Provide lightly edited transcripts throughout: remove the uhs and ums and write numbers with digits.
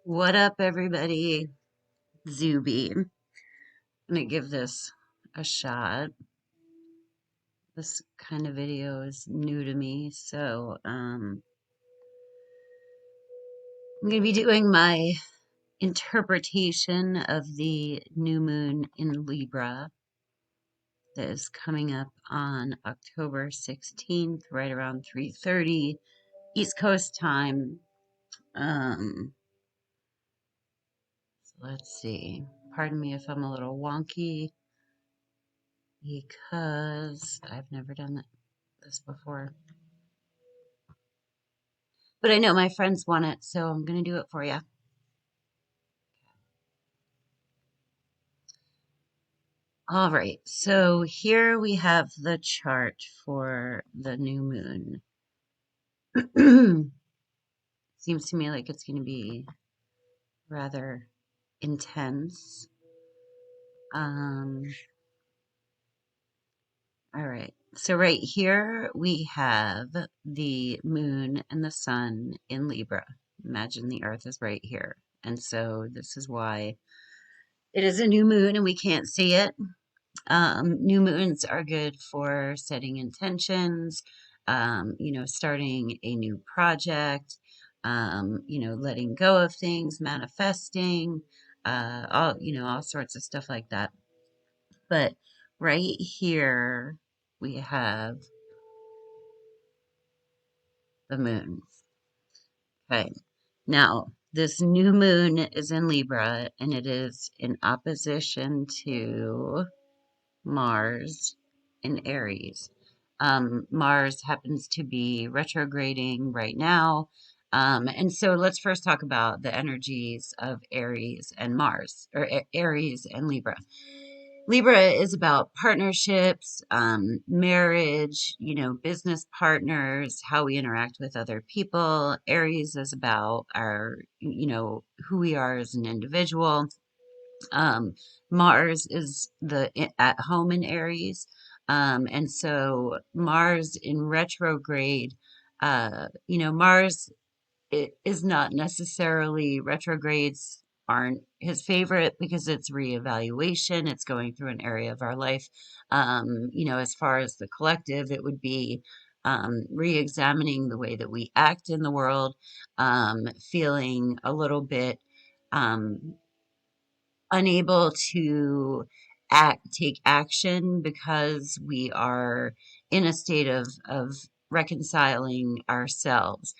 What up, everybody? Zube. I'm gonna give this a shot. This kind of video is new to me, so I'm gonna be doing my interpretation of the new moon in Libra that is coming up on October 16th, right around 3:30 East Coast time. So let's see. Pardon me if I'm a little wonky because I've never done this before. But I know my friends want it, so I'm going to do it for you. All right, so here we have the chart for the new moon. Seems to me like it's going to be rather intense. All right, so right here we have the moon and the sun in Libra. Imagine the earth is right here. And so this is why it is a new moon and we can't see it. New moons are good for setting intentions, starting a new project, letting go of things, manifesting, all sorts of stuff like that. But right here we have the moon. Okay. Now, this new moon is in Libra and it is in opposition to Mars in Aries. Mars happens to be retrograding right now. And so let's first talk about the energies of Aries and Mars, or Aries and Libra. Libra is about partnerships, marriage, business partners, how we interact with other people. Aries is about who we are as an individual. Mars is at home in Aries. And so Mars in retrograde, Mars it is not necessarily retrogrades aren't his favorite because it's reevaluation. It's going through an area of our life. As far as the collective, it would be re-examining the way that we act in the world, feeling a little bit um, unable to take action because we are in a state of reconciling ourselves,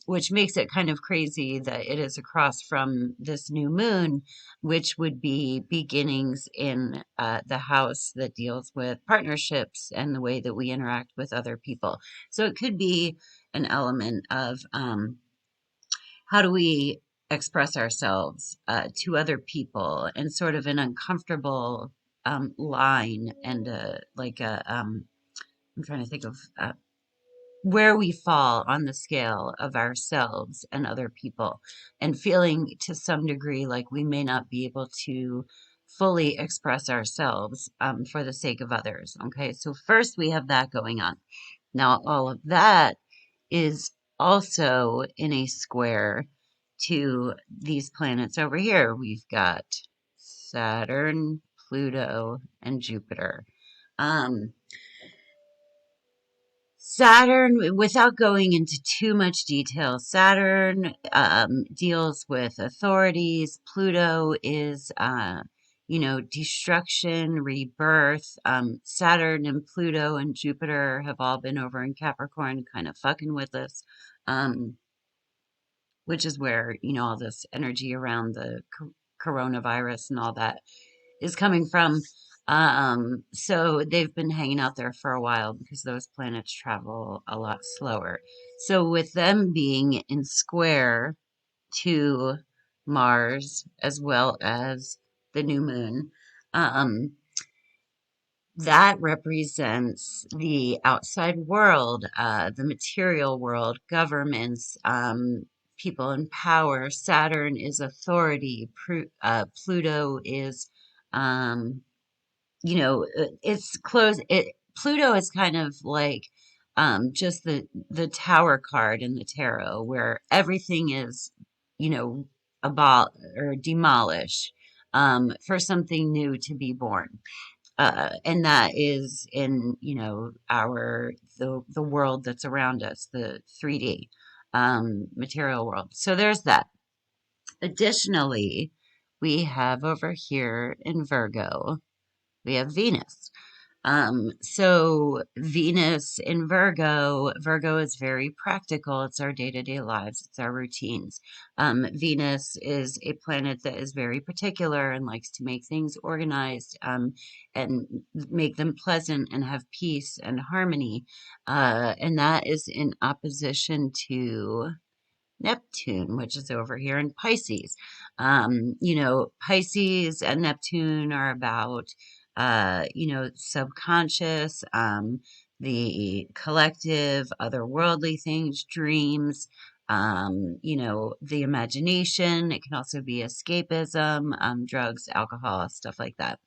which makes it kind of crazy that it is across from this new moon, which would be beginnings in the house that deals with partnerships and the way that we interact with other people. So it could be an element of how do we express ourselves to other people and sort of an uncomfortable line and I'm trying to think of where we fall on the scale of ourselves and other people and feeling to some degree like we may not be able to fully express ourselves for the sake of others. Okay, so first we have that going on. Now, all of that is also in a square to these planets over here. We've got Saturn, Pluto, and Jupiter. Um, Saturn, without going into too much detail, Saturn deals with authorities. Pluto is, destruction, rebirth. Saturn and Pluto and Jupiter have all been over in Capricorn, kind of fucking with us, um, which is where, all this energy around the coronavirus and all that is coming from. So they've been hanging out there for a while because those planets travel a lot slower. So with them being in square to Mars as well as the new moon, um, that represents the outside world, the material world, governments, people in power. Saturn is authority. Pluto is um, it's close. Pluto is kind of like just the tower card in the tarot, where everything is, or demolish, for something new to be born. And that is in, the world that's around us, the 3D material world. So there's that. Additionally, we have over here in Virgo, we have Venus. So Venus in Virgo, Virgo is very practical. It's our day-to-day lives. It's our routines. Venus is a planet that is very particular and likes to make things organized, and make them pleasant and have peace and harmony. And that is in opposition to Neptune, which is over here in Pisces. Pisces and Neptune are about, subconscious, the collective, otherworldly things, dreams, the imagination. It can also be escapism, drugs, alcohol, stuff like that.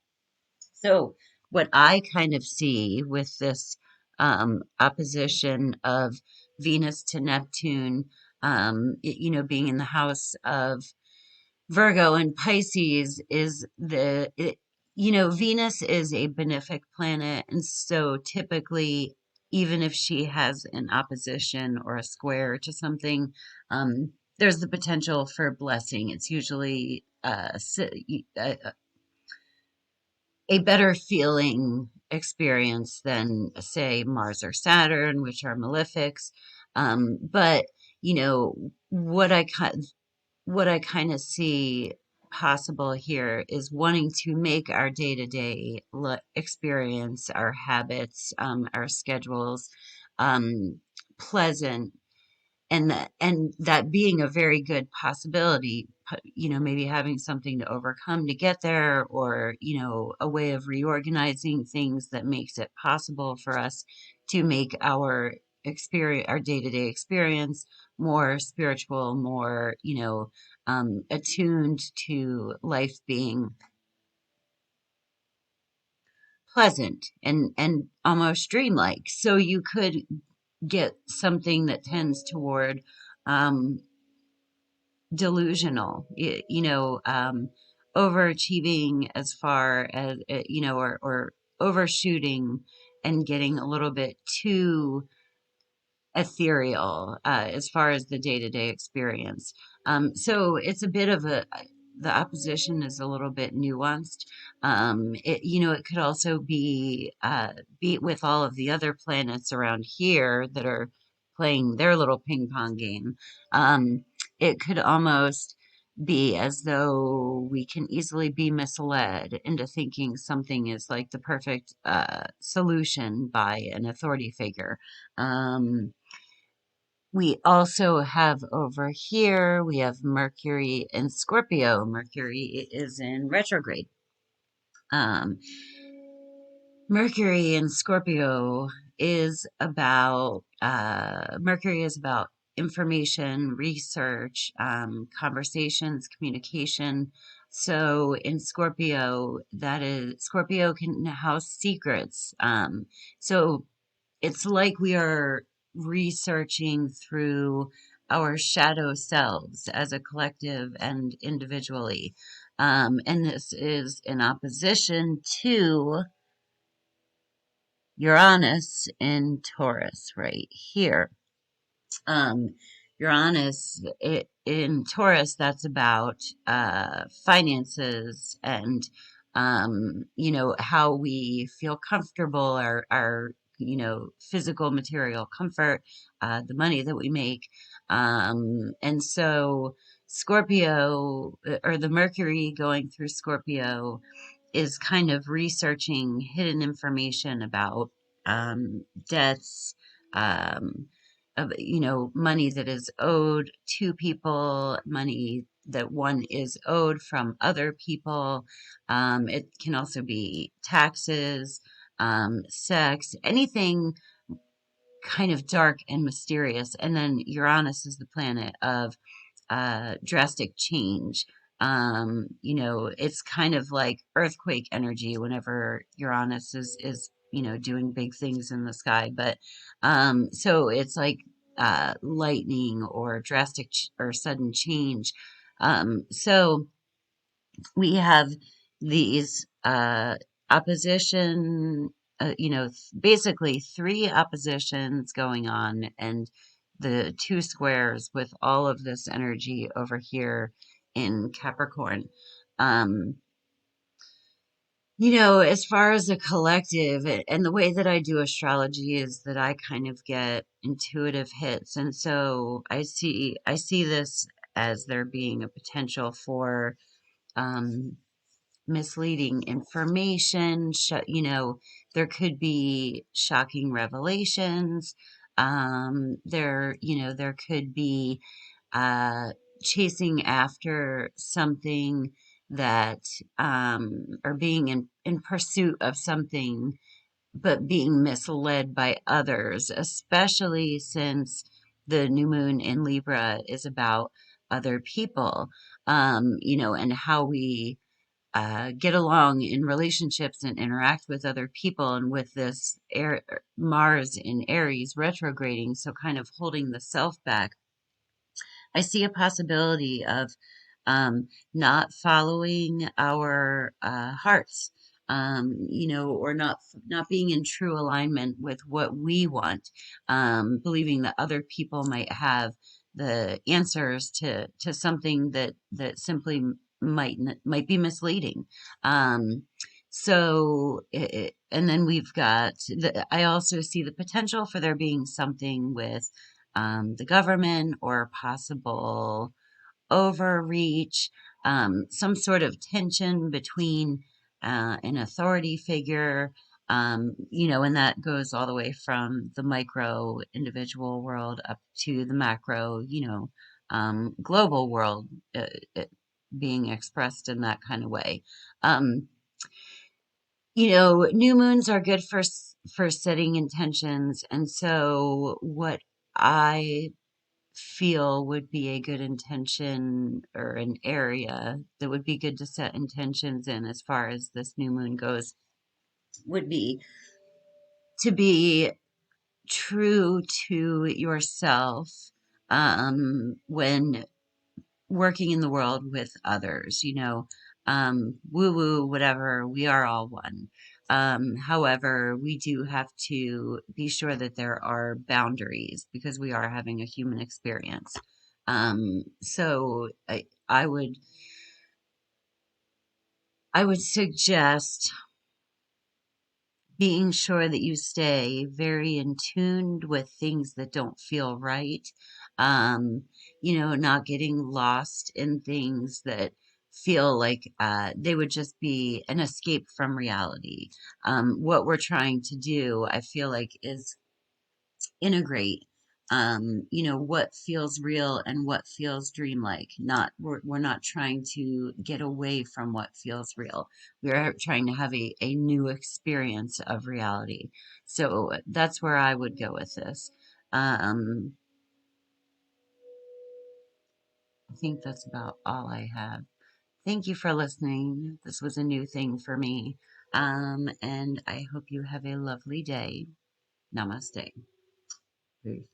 So, what I kind of see with this opposition of Venus to Neptune, being in the house of Virgo and Pisces, is Venus is a benefic planet. And so typically, even if she has an opposition or a square to something, there's the potential for blessing. It's usually a better feeling experience than, say, Mars or Saturn, which are malefics. But you know what I kind of see possible here is wanting to make our day-to-day experience, our habits, our schedules, pleasant, and that being a very good possibility, maybe having something to overcome to get there, or a way of reorganizing things that makes it possible for us to make our day-to-day experience more spiritual, more attuned to life being pleasant and almost dreamlike. So you could get something that tends toward um, delusional, overachieving as far as, or overshooting and getting a little bit too ethereal, as far as the day-to-day experience. So it's a bit of the opposition is a little bit nuanced. It could also be with all of the other planets around here that are playing their little ping pong game. It could almost be as though we can easily be misled into thinking something is like the perfect solution by an authority figure. Um, we also have over here, we have Mercury in Scorpio. Mercury is in retrograde. Um, Mercury in Scorpio Mercury is about information, research, conversations, communication. So in Scorpio, Scorpio can house secrets. So it's like we are researching through our shadow selves as a collective and individually. And this is in opposition to Uranus in Taurus right here. Um, Uranus in Taurus, that's about finances and, how we feel comfortable, our physical material comfort, the money that we make. And so Scorpio, or the Mercury going through Scorpio, is kind of researching hidden information about debts, um, money that is owed to people, money that one is owed from other people. It can also be taxes, sex, anything kind of dark and mysterious. And then Uranus is the planet of drastic change. It's kind of like earthquake energy whenever Uranus is doing big things in the sky. But so it's like lightning or drastic or sudden change. So we have these opposition, basically three oppositions going on, and the two squares with all of this energy over here in Capricorn. Um, as far as a collective, and the way that I do astrology is that I kind of get intuitive hits, and so I see this as there being a potential for um, misleading information. There could be shocking revelations. There could be uh, chasing after something that, or being in pursuit of something, but being misled by others, especially since the new moon in Libra is about other people, and how we get along in relationships and interact with other people. And with this Mars in Aries retrograding, so kind of holding the self back, I see a possibility of not following our hearts, or not being in true alignment with what we want, believing that other people might have the answers to something that simply might be misleading. Um, and then I also see the potential for there being something with the government, or possible overreach, some sort of tension between an authority figure, and that goes all the way from the micro individual world up to the macro, global world, uh, uh, being expressed in that kind of way. Um, New moons are good for setting intentions, and so what I feel would be a good intention, or an area that would be good to set intentions in as far as this new moon goes, would be to be true to yourself when working in the world with others, woo woo, whatever, we are all one. However, we do have to be sure that there are boundaries because we are having a human experience. So I would suggest being sure that you stay very in tuned with things that don't feel right. Not getting lost in things that feel like they would just be an escape from reality. What we're trying to do, I feel like, is integrate, what feels real and what feels dreamlike. We're not trying to get away from what feels real. We are trying to have a new experience of reality. So that's where I would go with this. Um, I think that's about all I have. Thank you for listening. This was a new thing for me. And I hope you have a lovely day. Namaste. Peace.